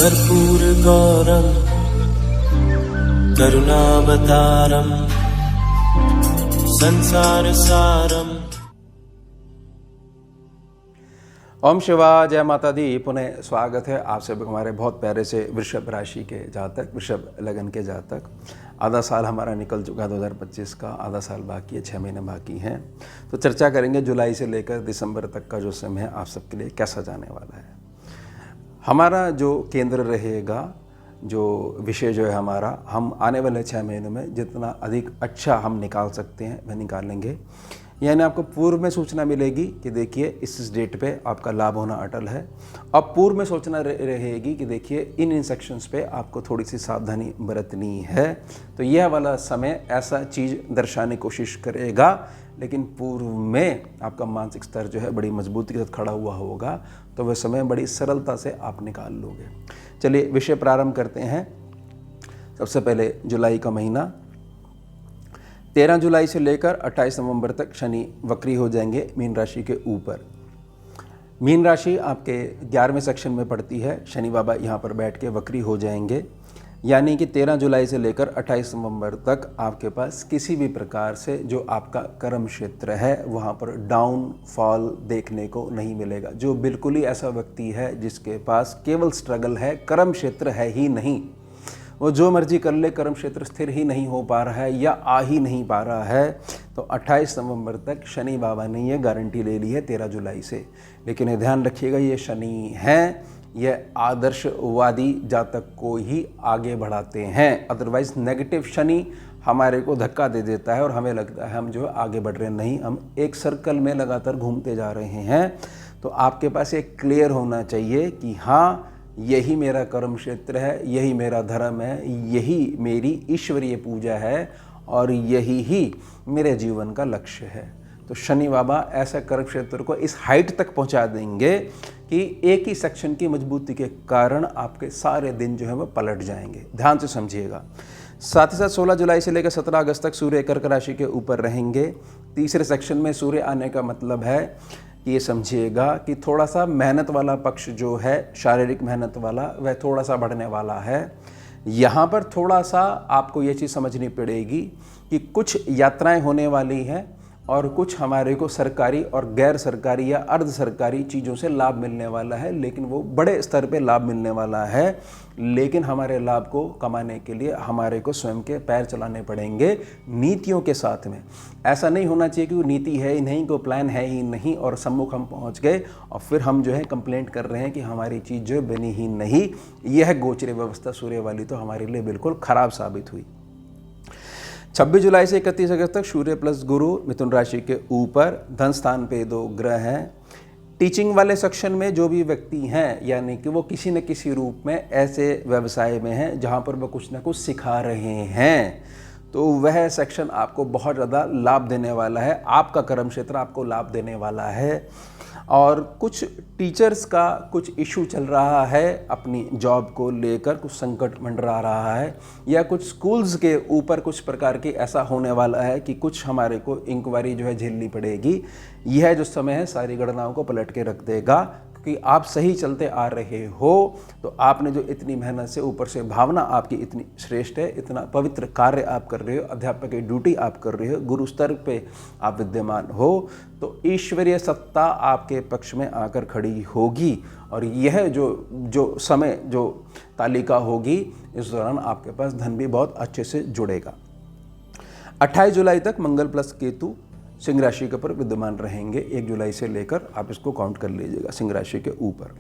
कर्पूरगौरं करुणावतारं संसारसारम्। ओम शिवाय, जय माता दी। पुनः स्वागत है आप सभी हमारे बहुत प्यारे से वृषभ राशि के जातक, वृषभ लगन के जातक। आधा साल हमारा निकल चुका 2025 का, आधा साल बाकी है, 6 महीने बाकी हैं। तो चर्चा करेंगे जुलाई से लेकर दिसंबर तक का जो समय है आप सबके लिए कैसा जाने वाला है। हमारा जो केंद्र रहेगा, जो विषय जो है हमारा, हम आने वाले 6 महीनों में जितना अधिक अच्छा हम निकाल सकते हैं वह निकालेंगे। यानी आपको पूर्व में सूचना मिलेगी कि देखिए इस डेट पे आपका लाभ होना अटल है। अब पूर्व में सोचना रहेगी कि देखिए इन सेक्शंस पे आपको थोड़ी सी सावधानी बरतनी है। तो यह वाला समय ऐसा चीज़ दर्शाने की कोशिश करेगा, लेकिन पूर्व में आपका मानसिक स्तर जो है बड़ी मजबूती के साथ खड़ा हुआ होगा, तो वह समय बड़ी सरलता से आप निकाल लोगे। चलिए विषय प्रारंभ करते हैं। सबसे पहले जुलाई का महीना, 13 जुलाई से लेकर 28 नवंबर तक शनि वक्री हो जाएंगे मीन राशि के ऊपर। मीन राशि आपके 11वें सेक्शन में पड़ती है। शनि बाबा यहाँ पर बैठ के वक्री हो जाएंगे, यानी कि 13 जुलाई से लेकर 28 नवंबर तक आपके पास किसी भी प्रकार से जो आपका कर्म क्षेत्र है वहाँ पर डाउनफॉल देखने को नहीं मिलेगा। जो बिल्कुल ही ऐसा व्यक्ति है जिसके पास केवल स्ट्रगल है, कर्म क्षेत्र है ही नहीं, वो जो मर्जी कर ले, कर्म क्षेत्र स्थिर ही नहीं हो पा रहा है या आ ही नहीं पा रहा है, तो 28 नवंबर तक शनि बाबा ने ये गारंटी ले ली है 13 जुलाई से। लेकिन ये ध्यान रखिएगा, ये शनि हैं, यह आदर्शवादी जातक को ही आगे बढ़ाते हैं। अदरवाइज नेगेटिव शनि हमारे को धक्का दे देता है और हमें लगता है हम जो आगे बढ़ रहे हैं, नहीं, हम एक सर्कल में लगातार घूमते जा रहे हैं। तो आपके पास एक क्लियर होना चाहिए कि हाँ, यही मेरा कर्म क्षेत्र है, यही मेरा धर्म है, यही मेरी ईश्वरीय पूजा है और यही ही मेरे जीवन का लक्ष्य है। तो शनि बाबा ऐसा कर्म क्षेत्र को इस हाइट तक पहुंचा देंगे कि एक ही सेक्शन की मजबूती के कारण आपके सारे दिन जो है वो पलट जाएंगे। ध्यान से समझिएगा। साथ ही साथ 16 जुलाई से लेकर 17 अगस्त तक सूर्य कर्क राशि के ऊपर रहेंगे। तीसरे सेक्शन में सूर्य आने का मतलब है कि ये समझिएगा कि थोड़ा सा मेहनत वाला पक्ष जो है, शारीरिक मेहनत वाला, वह थोड़ा सा बढ़ने वाला है। यहाँ पर थोड़ा सा आपको ये चीज़ समझनी पड़ेगी कि कुछ यात्राएं होने वाली हैं और कुछ हमारे को सरकारी और गैर सरकारी या अर्ध सरकारी चीज़ों से लाभ मिलने वाला है, लेकिन वो बड़े स्तर पे लाभ मिलने वाला है। लेकिन हमारे लाभ को कमाने के लिए हमारे को स्वयं के पैर चलाने पड़ेंगे नीतियों के साथ में। ऐसा नहीं होना चाहिए कि वो नीति है ही नहीं, कोई प्लान है ही नहीं और सम्मुख हम पहुंच गए और फिर हम जो है कंप्लेंट कर रहे हैं कि हमारी चीज़ जो बनी ही नहीं। यह गोचर व्यवस्था सूर्य वाली तो हमारे लिए बिल्कुल ख़राब साबित हुई। 26 जुलाई से 31 अगस्त तक सूर्य प्लस गुरु मिथुन राशि के ऊपर, धन स्थान पे 2 ग्रह हैं। टीचिंग वाले सेक्शन में जो भी व्यक्ति हैं, यानी कि वो किसी न किसी रूप में ऐसे व्यवसाय में हैं जहाँ पर वो कुछ ना कुछ सिखा रहे हैं, तो वह सेक्शन आपको बहुत ज़्यादा लाभ देने वाला है। आपका कर्म क्षेत्र आपको लाभ देने वाला है। और कुछ टीचर्स का कुछ इशू चल रहा है अपनी जॉब को लेकर, कुछ संकट मंडरा रहा है, या कुछ स्कूल्स के ऊपर कुछ प्रकार की ऐसा होने वाला है कि कुछ हमारे को इंक्वायरी जो है झेलनी पड़ेगी। यह जो समय है सारी गणनाओं को पलट के रख देगा कि आप सही चलते आ रहे हो। तो आपने जो इतनी मेहनत से, ऊपर से भावना आपकी इतनी श्रेष्ठ है, इतना पवित्र कार्य आप कर रहे हो, अध्यापक की ड्यूटी आप कर रहे हो, गुरु स्तर पे आप विद्यमान हो, तो ईश्वरीय सत्ता आपके पक्ष में आकर खड़ी होगी। और यह जो समय, जो तालिका होगी, इस दौरान आपके पास धन भी बहुत अच्छे से जुड़ेगा। 28 जुलाई तक मंगल प्लस केतु सिंह राशि के ऊपर विद्यमान रहेंगे। 1 जुलाई से लेकर आप इसको काउंट कर लीजिएगा। सिंह राशि के ऊपर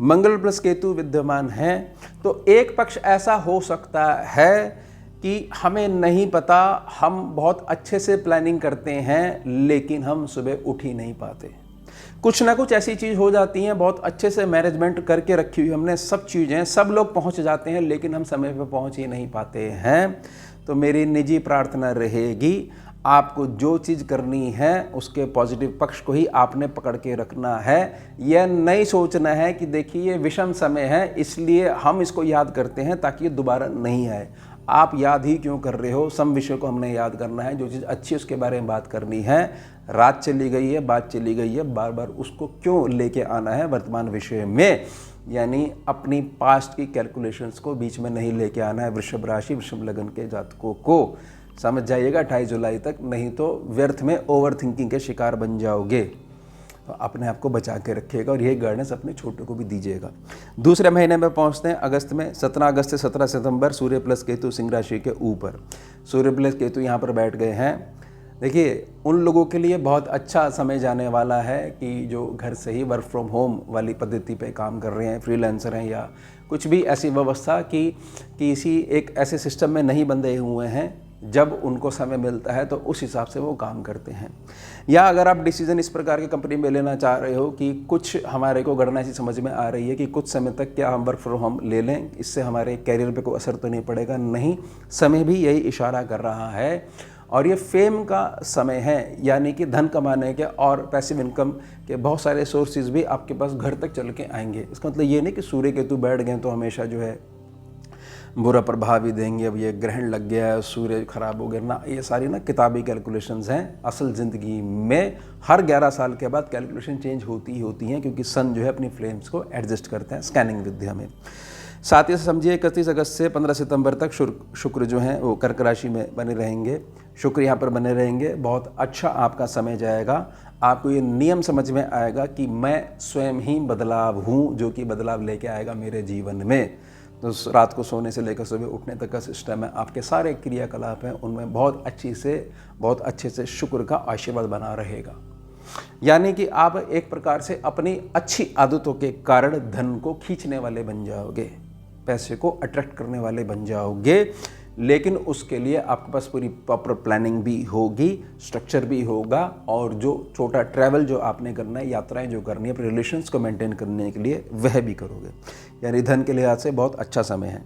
मंगल प्लस केतु विद्यमान हैं, तो एक पक्ष ऐसा हो सकता है कि हमें नहीं पता, हम बहुत अच्छे से प्लानिंग करते हैं लेकिन हम सुबह उठ ही नहीं पाते। कुछ ना कुछ ऐसी चीज़ हो जाती हैं, बहुत अच्छे से मैनेजमेंट करके रखी हुई हमने सब चीज़ें, सब लोग पहुंच जाते हैं लेकिन हम समय पर पहुंच ही नहीं पाते हैं। तो मेरी निजी प्रार्थना रहेगी, आपको जो चीज़ करनी है उसके पॉजिटिव पक्ष को ही आपने पकड़ के रखना है। यह नहीं सोचना है कि देखिए ये विषम समय है इसलिए हम इसको याद करते हैं ताकि ये दोबारा नहीं आए। आप याद ही क्यों कर रहे हो? सम विषय को हमने याद करना है, जो चीज़ अच्छी उसके बारे में बात करनी है। रात चली गई है, बात चली गई है, बार बार उसको क्यों लेके आना है वर्तमान विषय में? यानी अपनी पास्ट की कैलकुलेशंस को बीच में नहीं लेके आना है। वृषभ राशि वृषभ लगन के जातकों को समझ जाइएगा 28 जुलाई तक, नहीं तो व्यर्थ में ओवर थिंकिंग के शिकार बन जाओगे। तो अपने आप को बचा के रखिएगा और यही गाइडेंस अपने छोटे को भी दीजिएगा। दूसरे महीने में पहुंचते हैं अगस्त में। 17 अगस्त से 17 सितंबर सूर्य प्लस केतु सिंह राशि के ऊपर। सूर्य प्लस केतु यहाँ पर बैठ गए हैं। देखिए, उन लोगों के लिए बहुत अच्छा समय जाने वाला है कि जो घर से ही वर्क फ्रॉम होम वाली पद्धति पे काम कर रहे हैं, फ्रीलांसर हैं, या कुछ भी ऐसी व्यवस्था कि किसी एक ऐसे सिस्टम में नहीं बंधे हुए हैं, जब उनको समय मिलता है तो उस हिसाब से वो काम करते हैं। या अगर आप डिसीजन इस प्रकार की कंपनी में लेना चाह रहे हो कि कुछ हमारे को गणना ऐसी समझ में आ रही है कि कुछ समय तक क्या हम वर्क फ्रॉम होम ले लें, इससे हमारे कैरियर पे कोई असर तो नहीं पड़ेगा, नहीं, समय भी यही इशारा कर रहा है। और ये फेम का समय है, यानी कि धन कमाने के और पैसिव इनकम के बहुत सारे सोर्सेज भी आपके पास घर तक चल के आएंगे। इसका मतलब ये नहीं कि सूर्य केतु बैठ गए तो हमेशा जो है बुरा प्रभाव ही देंगे, अब ये ग्रहण लग गया है, सूर्य खराब हो गया ना, ये सारी ना किताबी कैलकुलेशंस हैं। असल ज़िंदगी में हर 11 साल के बाद कैलकुलेशन चेंज होती ही होती हैं, क्योंकि सन जो है अपनी फ्लेम्स को एडजस्ट करते हैं स्कैनिंग विद्या में। साथ ही समझिए 31 अगस्त से 15 सितंबर तक शुक्र जो हैं वो कर्क राशि में बने रहेंगे। शुक्र यहाँ पर बने रहेंगे, बहुत अच्छा आपका समय जाएगा। आपको ये नियम समझ में आएगा कि मैं स्वयं ही बदलाव हूँ, जो कि बदलाव लेके आएगा मेरे जीवन में। तो रात को सोने से लेकर सुबह उठने तक का सिस्टम है, आपके सारे क्रियाकलाप हैं, उनमें बहुत अच्छे से शुक्र का आशीर्वाद बना रहेगा। यानी कि आप एक प्रकार से अपनी अच्छी आदतों के कारण धन को खींचने वाले बन जाओगे, पैसे को अट्रैक्ट करने वाले बन जाओगे। लेकिन उसके लिए आपके पास पूरी प्रॉपर प्लानिंग भी होगी, स्ट्रक्चर भी होगा, और जो छोटा ट्रैवल जो आपने करना है, यात्राएं जो करनी है अपने रिलेशंस को मेंटेन करने के लिए, वह भी करोगे। यानी धन के लिहाज से बहुत अच्छा समय है।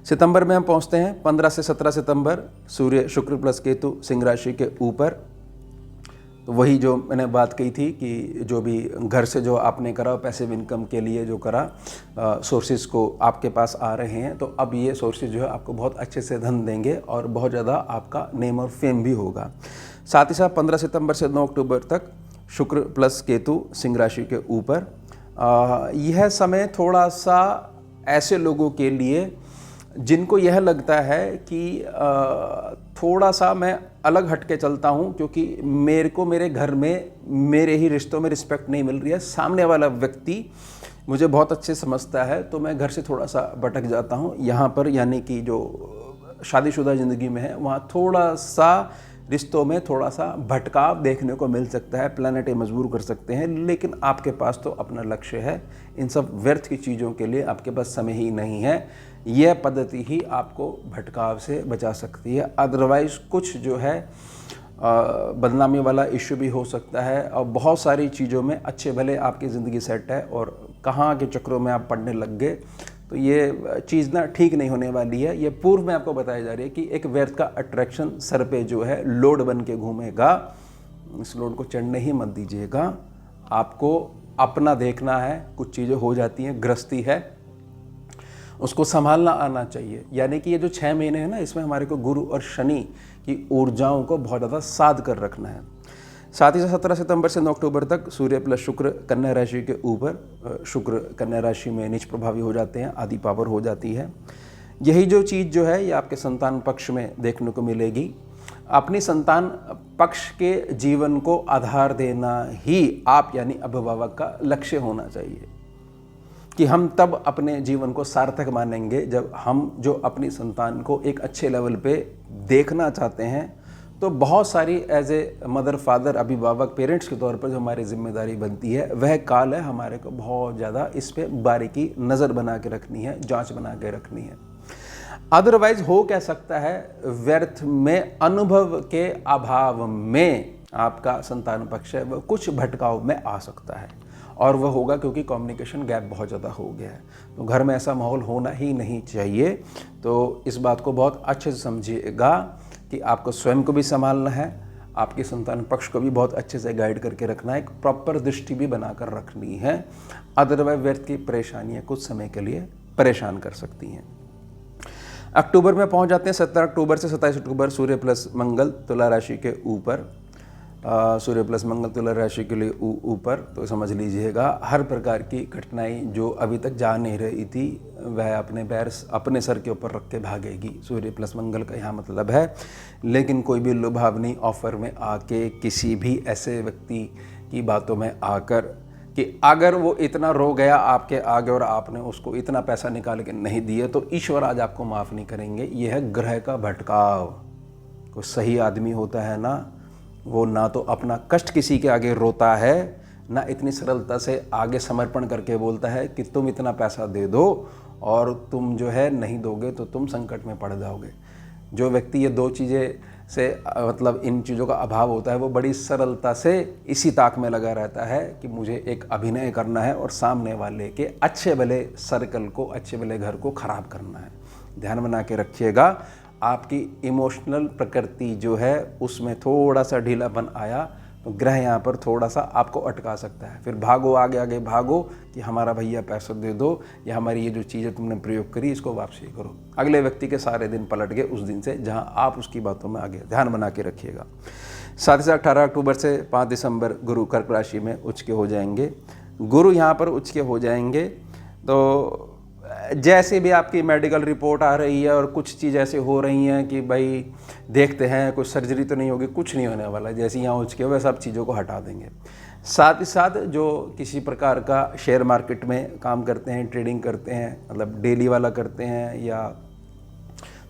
सितंबर में हम पहुंचते हैं 15 से 17 सितंबर सूर्य शुक्र प्लस केतु सिंह राशि के ऊपर। तो वही जो मैंने बात कही थी कि जो भी घर से जो आपने करा, पैसिव इनकम के लिए जो करा, सोर्सेज को आपके पास आ रहे हैं, तो अब ये सोर्सेज जो है आपको बहुत अच्छे से धन देंगे और बहुत ज़्यादा आपका नेम और फेम भी होगा। साथ ही साथ 15 सितंबर से 9 अक्टूबर तक शुक्र प्लस केतु सिंह राशि के ऊपर। यह समय थोड़ा सा ऐसे लोगों के लिए जिनको यह लगता है कि थोड़ा सा मैं अलग हट के चलता हूँ, क्योंकि मेरे को मेरे घर में मेरे ही रिश्तों में रिस्पेक्ट नहीं मिल रही है, सामने वाला व्यक्ति मुझे बहुत अच्छे समझता है, तो मैं घर से थोड़ा सा भटक जाता हूँ। यहाँ पर यानी कि जो शादीशुदा ज़िंदगी में है, वहाँ थोड़ा सा रिश्तों में थोड़ा सा भटकाव देखने को मिल सकता है, प्लैनेट मजबूर कर सकते हैं। लेकिन आपके पास तो अपना लक्ष्य है, इन सब व्यर्थ की चीज़ों के लिए आपके पास समय ही नहीं है। यह पद्धति ही आपको भटकाव से बचा सकती है। अदरवाइज़ कुछ जो है बदनामी वाला इश्यू भी हो सकता है, और बहुत सारी चीज़ों में अच्छे भले आपकी ज़िंदगी सेट है और कहाँ के चक्रों में आप पढ़ने लग गए, तो ये चीज़ ना ठीक नहीं होने वाली है। ये पूर्व में आपको बताया जा रही है कि एक व्यर्थ का अट्रैक्शन सर पे जो है लोड बन के घूमेगा, इस लोड को चढ़ने ही मत दीजिएगा। आपको अपना देखना है, कुछ चीज़ें हो जाती हैं, गृहस्थी है, उसको संभालना आना चाहिए। यानी कि ये जो 6 महीने हैं ना, इसमें हमारे को गुरु और शनि की ऊर्जाओं को बहुत ज़्यादा साध कर रखना है। साथ ही साथ 17 सितंबर से 9 अक्टूबर तक सूर्य प्लस शुक्र कन्या राशि के ऊपर। शुक्र कन्या राशि में नीच प्रभावी हो जाते हैं, आदि पावर हो जाती है। यही जो चीज़ जो है ये आपके संतान पक्ष में देखने को मिलेगी। अपनी संतान पक्ष के जीवन को आधार देना ही आप यानी अभिभावक का लक्ष्य होना चाहिए, कि हम तब अपने जीवन को सार्थक मानेंगे जब हम जो अपनी संतान को एक अच्छे लेवल पे देखना चाहते हैं। तो बहुत सारी एज ए मदर फादर अभिभावक पेरेंट्स के तौर पर जो हमारी जिम्मेदारी बनती है, वह काल है हमारे को बहुत ज़्यादा इस पे बारीकी नज़र बना के रखनी है, जांच बना के रखनी है। अदरवाइज हो क्या सकता है, व्यर्थ में अनुभव के अभाव में आपका संतान पक्ष है वह कुछ भटकाव में आ सकता है, और वह होगा क्योंकि कम्युनिकेशन गैप बहुत ज़्यादा हो गया है। तो घर में ऐसा माहौल होना ही नहीं चाहिए। तो इस बात को बहुत अच्छे से समझिएगा कि आपको स्वयं को भी संभालना है, आपकी संतान पक्ष को भी बहुत अच्छे से गाइड करके रखना है, एक प्रॉपर दृष्टि भी बनाकर रखनी है। अदरवाइज व्यर्थ की परेशानियाँ कुछ समय के लिए परेशान कर सकती हैं। अक्टूबर में पहुंच जाते हैं। 17 अक्टूबर से 27 अक्टूबर सूर्य प्लस मंगल तुला राशि के ऊपर। सूर्य प्लस मंगल तुला राशि के लिए ऊपर, तो समझ लीजिएगा हर प्रकार की कठिनाई जो अभी तक जा नहीं रही थी वह अपने पैर अपने सर के ऊपर रख के भागेगी। सूर्य प्लस मंगल का यहाँ मतलब है। लेकिन कोई भी लुभावनी ऑफर में आके किसी भी ऐसे व्यक्ति की बातों में आकर कि अगर वो इतना रो गया आपके आगे और आपने उसको इतना पैसा निकाल के नहीं दिए तो ईश्वर आज आपको माफ़ नहीं करेंगे। ये है ग्रह का भटकाव। कोई सही आदमी होता है ना, वो ना तो अपना कष्ट किसी के आगे रोता है, ना इतनी सरलता से आगे समर्पण करके बोलता है कि तुम इतना पैसा दे दो और तुम जो है नहीं दोगे तो तुम संकट में पड़ जाओगे। जो व्यक्ति ये दो चीज़ें से मतलब इन चीज़ों का अभाव होता है वो बड़ी सरलता से इसी ताक में लगा रहता है कि मुझे एक अभिनय करना है और सामने वाले के अच्छे भले सर्कल को, अच्छे भले घर को ख़राब करना है। ध्यान बना के रखिएगा, आपकी इमोशनल प्रकृति जो है उसमें थोड़ा सा ढीलापन आया तो ग्रह यहाँ पर थोड़ा सा आपको अटका सकता है। फिर भागो आगे आगे भागो कि हमारा भैया पैसा दे दो या हमारी ये जो चीज़ें तुमने प्रयोग करी इसको वापसी करो। अगले व्यक्ति के सारे दिन पलट गए उस दिन से जहाँ आप उसकी बातों में आ गए। ध्यान बना के रखिएगा। साथ ही साथ 18 अक्टूबर से 5 दिसंबर गुरु कर्क राशि में उच्च के हो जाएंगे। गुरु यहाँ पर उच्च के हो जाएंगे तो जैसे भी आपकी मेडिकल रिपोर्ट आ रही है और कुछ चीज़ ऐसे हो रही हैं कि भाई देखते हैं कोई सर्जरी तो नहीं होगी, कुछ नहीं होने वाला, जैसे यहाँ उच्च के हुए सब चीज़ों को हटा देंगे। साथ ही साथ जो किसी प्रकार का शेयर मार्केट में काम करते हैं, ट्रेडिंग करते हैं, मतलब डेली वाला करते हैं या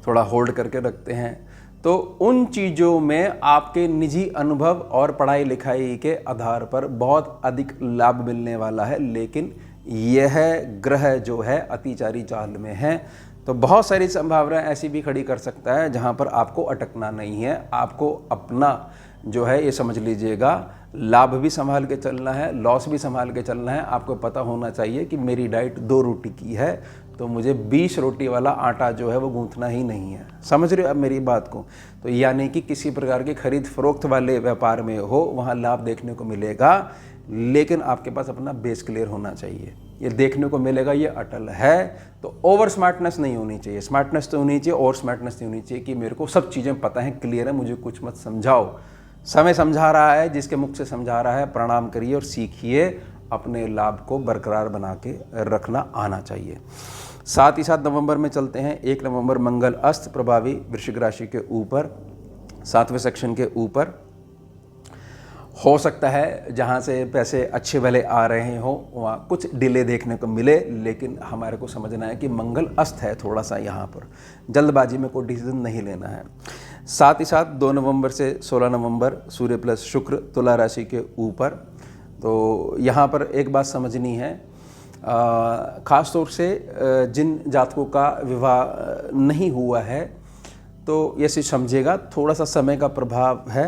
थोड़ा होल्ड करके रखते हैं, तो उन चीज़ों में आपके निजी अनुभव और पढ़ाई लिखाई के आधार पर बहुत अधिक लाभ मिलने वाला है। लेकिन यह ग्रह जो है अतिचारी चाल में है तो बहुत सारी संभावनाएं ऐसी भी खड़ी कर सकता है जहां पर आपको अटकना नहीं है। आपको अपना जो है ये समझ लीजिएगा लाभ भी संभाल के चलना है, लॉस भी संभाल के चलना है। आपको पता होना चाहिए कि मेरी डाइट 2 रोटी की है तो मुझे 20 रोटी वाला आटा जो है वो गूंथना ही नहीं है। समझ रहे हो अब मेरी बात को? तो यानी कि किसी प्रकार के खरीद फरोख्त वाले व्यापार में हो वहाँ लाभ देखने को मिलेगा, लेकिन आपके पास अपना बेस क्लियर होना चाहिए। ये देखने को मिलेगा, ये अटल है। तो ओवर स्मार्टनेस नहीं होनी चाहिए, स्मार्टनेस तो होनी चाहिए, और स्मार्टनेस नहीं होनी चाहिए कि मेरे को सब चीज़ें पता हैं, क्लियर है, मुझे कुछ मत समझाओ। समय समझा रहा है, जिसके मुख से समझा रहा है प्रणाम करिए और सीखिए, अपने लाभ को बरकरार बना के रखना आना चाहिए। साथ ही साथ नवंबर में चलते हैं। 1 नवंबर मंगल अस्त प्रभावी वृश्चिक राशि के ऊपर 7वें सेक्शन के ऊपर हो सकता है जहाँ से पैसे अच्छे भले आ रहे हों वहाँ कुछ डिले देखने को मिले, लेकिन हमारे को समझना है कि मंगल अस्त है, थोड़ा सा यहाँ पर जल्दबाजी में कोई डिसीजन नहीं लेना है। साथ ही साथ 2 नवंबर से 16 नवंबर सूर्य प्लस शुक्र तुला राशि के ऊपर। तो यहाँ पर एक बात समझनी है, ख़ास तौर से जिन जातकों का विवाह नहीं हुआ है तो ये चीज़ समझिएगा थोड़ा सा समय का प्रभाव है।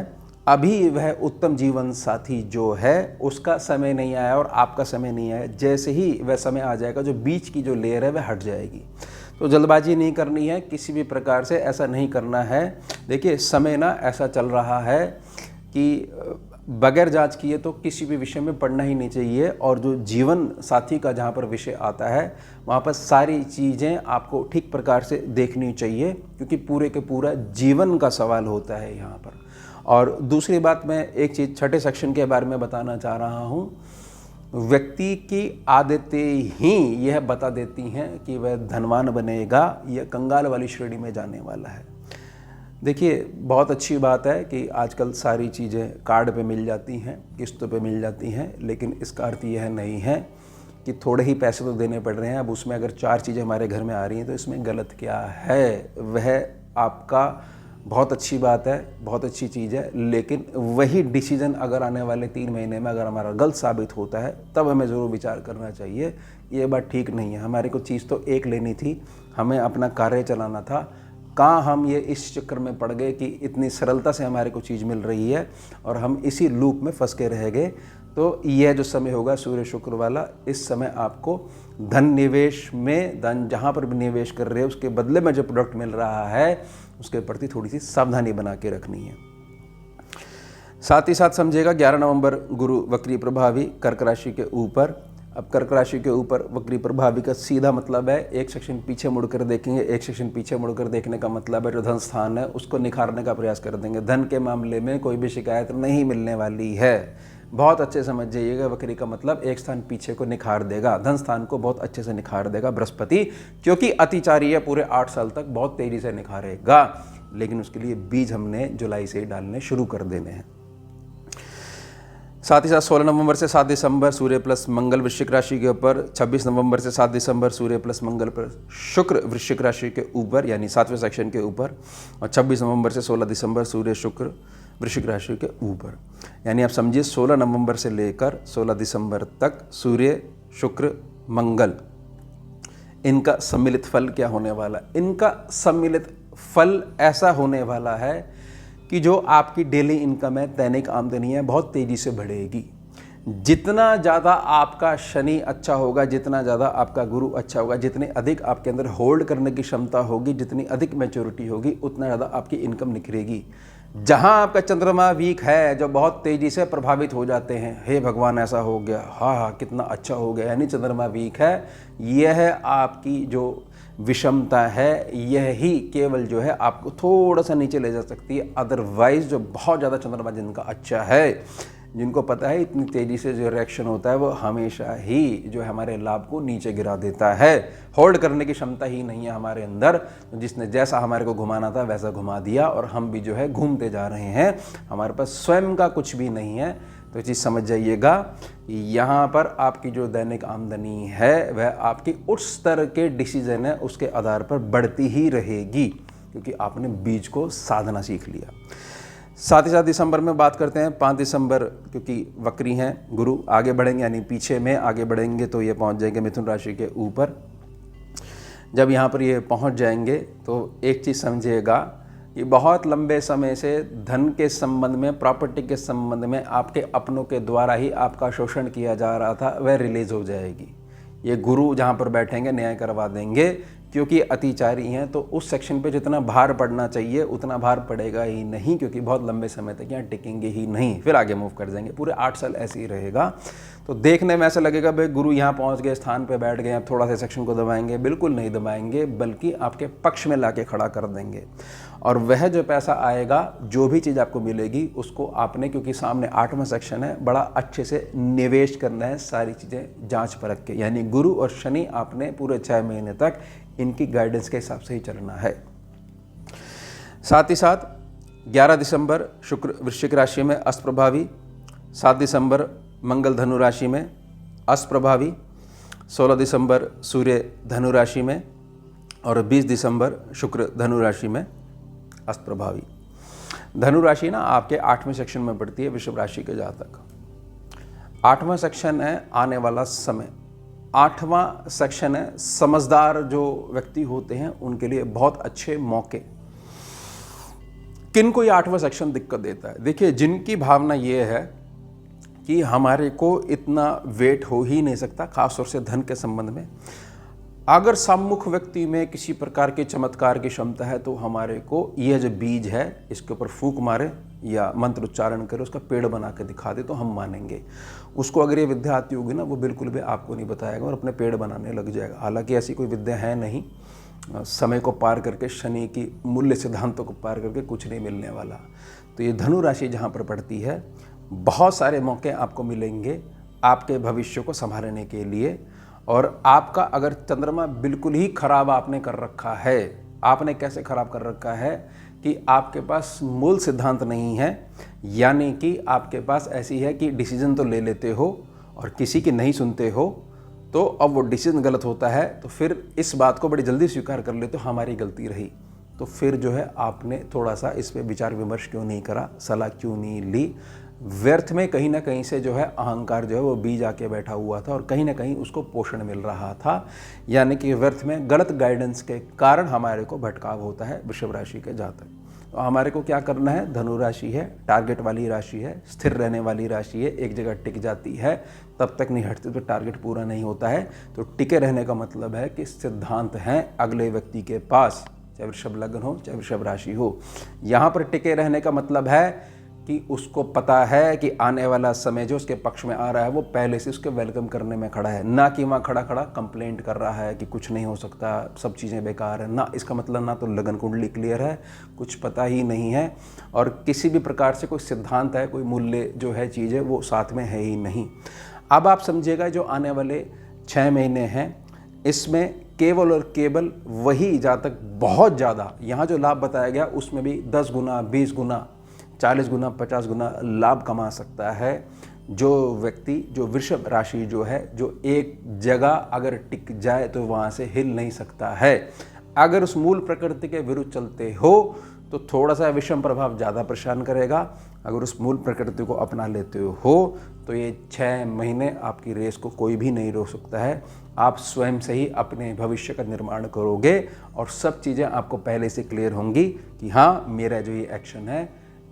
अभी वह उत्तम जीवन साथी जो है उसका समय नहीं आया और आपका समय नहीं आया। जैसे ही वह समय आ जाएगा जो बीच की जो लेयर है वह हट जाएगी। तो जल्दबाजी नहीं करनी है, किसी भी प्रकार से ऐसा नहीं करना है। देखिए समय ना ऐसा चल रहा है कि बगैर जांच किए तो किसी भी विषय में पढ़ना ही नहीं चाहिए। और जो जीवन साथी का जहाँ पर विषय आता है वहाँ पर सारी चीज़ें आपको ठीक प्रकार से देखनी चाहिए, क्योंकि पूरे के पूरा जीवन का सवाल होता है यहाँ पर। और दूसरी बात, मैं एक चीज़ 6ठे सेक्शन के बारे में बताना चाह रहा हूँ। व्यक्ति की आदतें ही यह बता देती हैं कि वह धनवान बनेगा या कंगाल वाली श्रेणी में जाने वाला है। देखिए बहुत अच्छी बात है कि आजकल सारी चीज़ें कार्ड पे मिल जाती हैं, किस्तों पे मिल जाती हैं, लेकिन इसका अर्थ यह नहीं है कि थोड़े ही पैसे तो देने पड़ रहे हैं। अब उसमें अगर 4 चीज़ें हमारे घर में आ रही हैं तो इसमें गलत क्या है? वह आपका बहुत अच्छी बात है, बहुत अच्छी चीज़ है, लेकिन वही डिसीजन अगर आने वाले 3 महीने में अगर हमारा गलत साबित होता है तब हमें ज़रूर विचार करना चाहिए। ये बात ठीक नहीं है। हमारे को चीज़ तो एक लेनी थी, हमें अपना कार्य चलाना था। कहाँ हम ये इस चक्कर में पड़ गए कि इतनी सरलता से हमारे को चीज़ मिल रही है और हम इसी लूप में फंस के रह गए। तो यह जो समय होगा सूर्य शुक्र वाला, इस समय आपको धन निवेश में, धन जहाँ पर भी निवेश कर रहे हैं उसके बदले में जो प्रोडक्ट मिल रहा है उसके प्रति थोड़ी सी सावधानी बना के रखनी है। साथ ही साथ समझिएगा 11 नवंबर गुरु वक्री प्रभावी कर्क राशि के ऊपर अब कर्क राशि के ऊपर वक्री प्रभावी का सीधा मतलब है, एक सेक्शन पीछे मुड़कर देखेंगे। एक सेक्शन पीछे मुड़कर देखने का मतलब है जो धन स्थान है उसको निखारने का प्रयास कर देंगे। धन के मामले में कोई भी शिकायत नहीं मिलने वाली है। बहुत अच्छे समझ जाइएगा, वक्री का मतलब एक स्थान पीछे को निखार देगा, धन स्थान को बहुत अच्छे से निखार देगा बृहस्पति, क्योंकि अतिचारी है, पूरे 8 साल तक बहुत तेजी से निखारेगा। लेकिन उसके लिए बीज हमने जुलाई से ही डालने शुरू कर देने हैं। साथ ही साथ 16 नवंबर से 7 दिसंबर सूर्य प्लस मंगल वृश्चिक राशि के ऊपर, 26 नवंबर से 7 दिसंबर सूर्य प्लस मंगल प्लस शुक्र वृश्चिक राशि के ऊपर यानी 7वें सेक्शन के ऊपर, और 26 नवंबर से 16 दिसंबर सूर्य शुक्र वृश्चिक राशि के ऊपर। यानी आप समझिए 16 नवंबर से लेकर 16 दिसंबर तक सूर्य शुक्र मंगल, इनका सम्मिलित फल क्या होने वाला? इनका सम्मिलित फल ऐसा होने वाला है कि जो आपकी डेली इनकम है, दैनिक आमदनी है, बहुत तेज़ी से बढ़ेगी। जितना ज़्यादा आपका शनि अच्छा होगा, जितना ज़्यादा आपका गुरु अच्छा होगा, जितनी अधिक आपके अंदर होल्ड करने की क्षमता होगी, जितनी अधिक मैच्योरिटी होगी, उतना ज़्यादा आपकी इनकम निखरेगी। जहाँ आपका चंद्रमा वीक है, जो बहुत तेज़ी से प्रभावित हो जाते हैं, हे भगवान ऐसा हो गया, हाँ कितना अच्छा हो गया, यानी चंद्रमा वीक है, यह आपकी जो विषमता है, यही केवल जो है आपको थोड़ा सा नीचे ले जा सकती है। अदरवाइज जो बहुत ज़्यादा चंद्रमा जिनका अच्छा है, जिनको पता है इतनी तेज़ी से जो रिएक्शन होता है वो हमेशा ही जो है हमारे लाभ को नीचे गिरा देता है। होल्ड करने की क्षमता ही नहीं है हमारे अंदर, जिसने जैसा हमारे को घुमाना था वैसा घुमा दिया और हम भी जो है घूमते जा रहे हैं, हमारे पास स्वयं का कुछ भी नहीं है। तो चीज़ समझ जाइएगा, यहाँ पर आपकी जो दैनिक आमदनी है वह आपकी उस स्तर के डिसीजन है उसके आधार पर बढ़ती ही रहेगी, क्योंकि आपने बीज को साधना सीख लिया। साथ ही साथ दिसंबर में बात करते हैं, 5 दिसंबर क्योंकि वक्री हैं, गुरु आगे बढ़ेंगे यानी पीछे में आगे बढ़ेंगे तो ये पहुंच जाएंगे मिथुन राशि के ऊपर। जब यहाँ पर ये पहुंच जाएंगे तो एक चीज़ समझिएगा कि बहुत लंबे समय से धन के संबंध में, प्रॉपर्टी के संबंध में आपके अपनों के द्वारा ही आपका शोषण किया जा रहा था, वह रिलीज हो जाएगी। ये गुरु जहाँ पर बैठेंगे न्याय करवा देंगे, क्योंकि अतिचारी हैं तो उस सेक्शन पे जितना भार पड़ना चाहिए उतना भार पड़ेगा ही नहीं, क्योंकि बहुत लंबे समय तक यहाँ टिकेंगे ही नहीं, फिर आगे मूव कर जाएंगे। पूरे 8 साल ऐसे ही रहेगा। तो देखने में ऐसा लगेगा भाई गुरु यहाँ पहुँच गए, स्थान पे बैठ गए, अब थोड़ा सा सेक्शन को दबाएंगे, बिल्कुल नहीं दबाएंगे, बल्कि आपके पक्ष में ला के खड़ा कर देंगे। और वह जो पैसा आएगा, जो भी चीज़ आपको मिलेगी, उसको आपने, क्योंकि सामने 8वां सेक्शन है, बड़ा अच्छे से निवेश करना है, सारी चीज़ें जांच परख के। यानी गुरु और शनि आपने पूरे 6 महीने तक इनकी गाइडेंस के हिसाब से ही चलना है। साथ ही साथ 11 दिसंबर शुक्र वृश्चिक राशि में अस्त प्रभावी, 7 दिसंबर मंगल धनु राशि में अस्त प्रभावी, 16 दिसंबर सूर्य धनु राशि में और 20 दिसंबर शुक्र धनु राशि में अस्त प्रभावी। धनु राशि ना आपके 8वें सेक्शन में पड़ती है वृषभ राशि के जातक। 8वां सेक्शन है आने वाला समय। 8वां सेक्शन है समझदार जो व्यक्ति होते हैं उनके लिए बहुत अच्छे मौके। किन को ये 8वां सेक्शन दिक्कत देता है? देखिए, जिनकी भावना ये है कि हमारे को इतना वेट हो ही नहीं सकता, खासतौर से धन के संबंध में, अगर सम्मुख व्यक्ति में किसी प्रकार के चमत्कार की क्षमता है तो हमारे को यह जो बीज है इसके ऊपर फूंक मारे या मंत्र उच्चारण करे, उसका पेड़ बना के दिखा दे तो हम मानेंगे उसको। अगर ये विद्या आती होगी ना, वो बिल्कुल भी आपको नहीं बताएगा और अपने पेड़ बनाने लग जाएगा। हालांकि ऐसी कोई विद्या है नहीं, समय को पार करके, शनि की मूल्य सिद्धांतों को पार करके कुछ नहीं मिलने वाला। तो ये धनु राशि जहाँ पर पड़ती है, बहुत सारे मौके आपको मिलेंगे आपके भविष्य को संभालने के लिए। और आपका अगर चंद्रमा बिल्कुल ही खराब आपने कर रखा है, आपने कैसे खराब कर रखा है कि आपके पास मूल सिद्धांत नहीं है, यानी कि आपके पास ऐसी है कि डिसीजन तो ले लेते हो और किसी की नहीं सुनते हो, तो अब वो डिसीजन गलत होता है तो फिर इस बात को बड़ी जल्दी स्वीकार कर लेते हो हमारी गलती रही। तो फिर जो है आपने थोड़ा सा इस पे विचार विमर्श क्यों नहीं करा, सलाह क्यों नहीं ली। व्यर्थ में कहीं ना कहीं से जो है अहंकार जो है वो बीज आके बैठा हुआ था और कहीं ना कहीं उसको पोषण मिल रहा था, यानी कि व्यर्थ में गलत गाइडेंस के कारण हमारे को भटकाव होता है वृषभ राशि के जातक। तो हमारे को क्या करना है? धनु राशि है, टारगेट वाली राशि है, स्थिर रहने वाली राशि है, एक जगह टिक जाती है तब तक नहीं हटती तो टारगेट पूरा नहीं होता है। तो टिके रहने का मतलब है कि सिद्धांत हैं अगले व्यक्ति के पास, चाहे वृषभ लग्न हो चाहे वृषभ राशि हो। यहाँ पर टिके रहने का मतलब है कि उसको पता है कि आने वाला समय जो उसके पक्ष में आ रहा है वो पहले से उसके वेलकम करने में खड़ा है, ना कि वहाँ खड़ा खड़ा कंप्लेंट कर रहा है कि कुछ नहीं हो सकता, सब चीज़ें बेकार है। ना इसका मतलब ना तो लगन कुंडली क्लियर है, कुछ पता ही नहीं है, और किसी भी प्रकार से कोई सिद्धांत है, कोई मूल्य जो है चीज़ें वो साथ में है ही नहीं। अब आप समझिएगा जो आने वाले 6 महीने हैं इसमें केवल और केवल वही जातक बहुत ज़्यादा, यहाँ जो लाभ बताया गया उसमें भी 10 गुना, 20 गुना, 40 गुना, 50 गुना लाभ कमा सकता है जो व्यक्ति, जो वृषभ राशि जो है, जो एक जगह अगर टिक जाए तो वहाँ से हिल नहीं सकता है। अगर उस मूल प्रकृति के विरुद्ध चलते हो तो थोड़ा सा विषम प्रभाव ज़्यादा परेशान करेगा। अगर उस मूल प्रकृति को अपना लेते हो तो ये 6 महीने आपकी रेस को कोई भी नहीं रोक सकता है। आप स्वयं से ही अपने भविष्य का निर्माण करोगे और सब चीज़ें आपको पहले से क्लियर होंगी कि हाँ, मेरा जो ये एक्शन है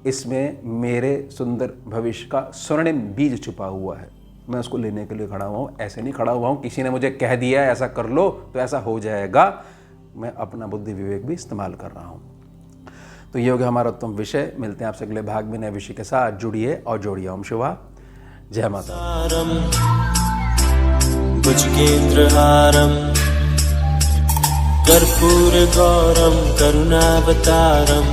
इसमें मेरे सुंदर भविष्य का स्वर्णिम बीज छुपा हुआ है, मैं उसको लेने के लिए खड़ा हुआ हूँ। ऐसे नहीं खड़ा हुआ हूँ किसी ने मुझे कह दिया है ऐसा कर लो तो ऐसा हो जाएगा, मैं अपना बुद्धि विवेक भी इस्तेमाल कर रहा हूँ। तो ये हो गया हमारा उत्तम विषय। मिलते हैं आपसे अगले भाग में नए विषय के साथ। जुड़िए और जोड़िए। ओम शिवा, जय माता। भुजगेन्द्रहारं कर्पूरगौरं करुणावतारं